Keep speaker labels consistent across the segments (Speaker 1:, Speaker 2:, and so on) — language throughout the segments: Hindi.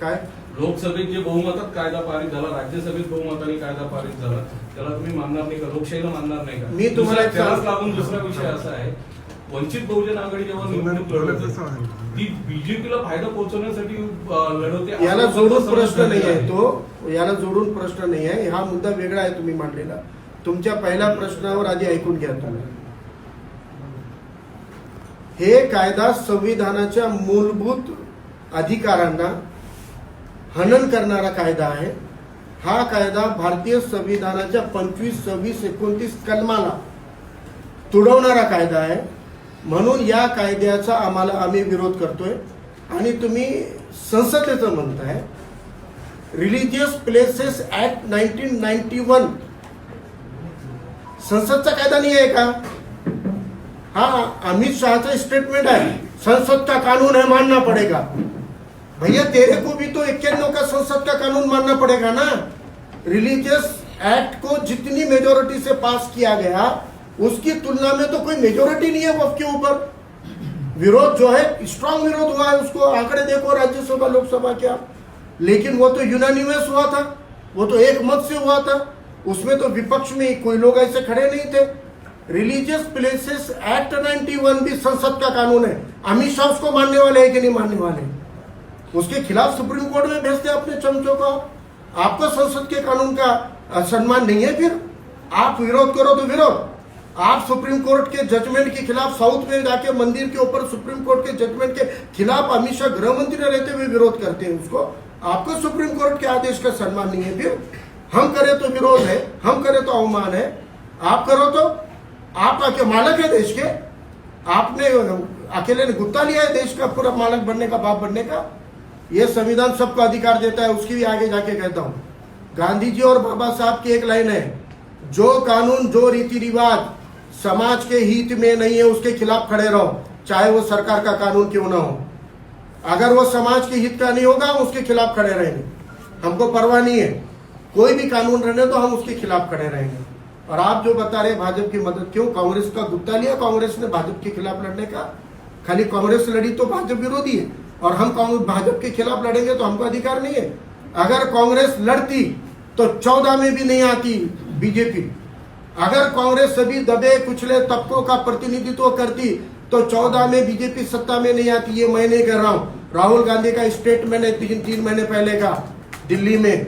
Speaker 1: काय
Speaker 2: लोकसभेत जे बहुमतात कायदा पारित झाला, राज्यसभेत बहुमताने कायदा पारित झाला, त्याला तुम्ही मानणार नाही का? लोकशाहीला मानणार नाही का?
Speaker 1: मी तुम्हाला एक
Speaker 2: त्यालाच
Speaker 1: सांग-
Speaker 2: लागून दुसरा विषय असा आहे, वंचित बहुजन आघाडी जेव्हा निवडणूक लढवते ती बीजेपीला फायदा पोहोचवण्यासाठी लढवते.
Speaker 1: याला जोडून प्रश्न नाही आहे तो, याला जोडून प्रश्न नाही आहे. हा मुद्दा वेगळा आहे तुम्ही मांडलेला. तुमच्या पहिल्या प्रश्नावर आधी ऐकून घ्या तुम्ही. हे कायदा संविधानाच्या मूलभूत अधिकारांना हनन करणारा कायदा आहे. हा कायदा भारतीय संविधानाच्या 25, 26, 29 कलमाला तुडवणारा कायदा आहे. म्हणून या कायद्याचा आम्ही विरोध करतोय. आणि तुम्ही संसदेचं म्हणताय. रिलिजियस प्लेसेस ऍक्ट 1991 संसदचा कायदा नाही आहे का? हा अमित शाहचा स्टेटमेंट है, संसद का कानून है, मानना पड़ेगा. भैया तेरे को भी तो 91 का संसद का कानून मानना पड़ेगा ना. रिलीजियस एक्ट को जितनी मेजोरिटी से पास किया गया उसकी तुलना में तो कोई मेजोरिटी नहीं है वक्फ के ऊपर. विरोध जो है स्ट्रांग विरोध हुआ है. उसको आंकड़े देखो राज्यसभा लोकसभा के आप. लेकिन वो तो यूनानिमस हुआ था, वो तो एक मत से हुआ था. उसमें तो विपक्ष में कोई लोग ऐसे खड़े नहीं थे. रिलीजियस प्लेसेस एक्ट 91 भी संसद का कानून है. अमित शाह उसको मानने वाले हैं कि नहीं मानने वाले? उसके खिलाफ सुप्रीम कोर्ट में भेजते अपने चमचों को. आपको संसद के कानून का सम्मान नहीं है? फिर आप विरोध करो तो विरोध. आप सुप्रीम कोर्ट के जजमेंट के खिलाफ साउथ में जाके मंदिर के ऊपर सुप्रीम कोर्ट के जजमेंट के खिलाफ अमित शाह गृह मंत्री रहते हुए विरोध करते हैं उसको. आपको सुप्रीम कोर्ट के आदेश का सम्मान नहीं है? फिर हम करें तो विरोध है, हम करें तो अवमान है. आप करो तो आप क्या मालक है देश के? आपने अकेले ने गुत्ता लिया है देश का पूरा मालक बनने का, बाप बनने का? यह संविधान सबको अधिकार देता है. उसकी भी आगे जाके कहता हूं. गांधी जी और बाबा साहब की एक लाइन है, जो कानून जो रीति रिवाज समाज के हित में नहीं है उसके खिलाफ खड़े रहो, चाहे वो सरकार का कानून क्यों ना हो. अगर वो समाज के हित का नहीं होगा हम उसके खिलाफ खड़े रहेंगे. हमको परवाह नहीं है, कोई भी कानून रहने तो हम उसके खिलाफ खड़े रहेंगे. और आप जो बता रहे भाजपा की मदद, क्यों कांग्रेस का गुत्ता लिया कांग्रेस ने भाजपा के खिलाफ लड़ने का? खाली कांग्रेस लड़ी तो भाजपा विरोधी है, और हम भाजपा के खिलाफ लड़ेंगे तो हमको अधिकार नहीं है? अगर कांग्रेस लड़ती तो 14 में भी नहीं आती बीजेपी. अगर कांग्रेस सभी दबे कुचले तबकों का प्रतिनिधित्व करती तो 14 में बीजेपी सत्ता में नहीं आती. ये मैं नहीं कह रहा हूं. राहुल गांधी का स्टेटमेंट है 3 महीने पहले का दिल्ली में.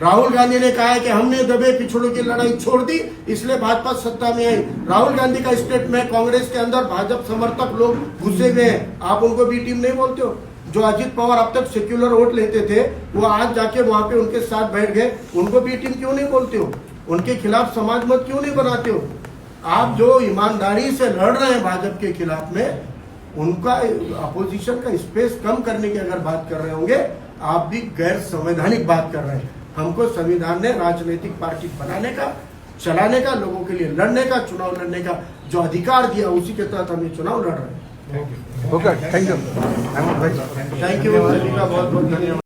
Speaker 1: राहुल गांधी ने कहा है कि हमने दबे पिछड़ों की लड़ाई छोड़ दी इसलिए भाजपा सत्ता में आई. राहुल गांधी का स्टेटमेंट. कांग्रेस के अंदर भाजपा समर्थक लोग घुसे हुए हैं. आप उनको बी टीम नहीं बोलते हो? जो अजित पवार अब तक सेक्युलर वोट लेते थे वो आज जाके वहां पे उनके साथ बैठ गए. उनको बी टीम क्यों नहीं बोलते हो? उनके खिलाफ समाज मत क्यों नहीं बनाते हो? आप जो ईमानदारी से लड़ रहे हैं भाजपा के खिलाफ में, उनका अपोजिशन का स्पेस कम करने की अगर बात कर रहे होंगे, आप भी गैर संवैधानिक बात कर रहे हैं. हमको संविधान ने राजनीतिक पार्टी बनाने का, चलाने का, लोगों के लिए लड़ने का, चुनाव लड़ने का जो अधिकार दिया उसी के तहत हम ये चुनाव लड़ रहे हैं.
Speaker 3: Okay, thank you.
Speaker 1: Thank you. बहुत बहुत धन्यवाद.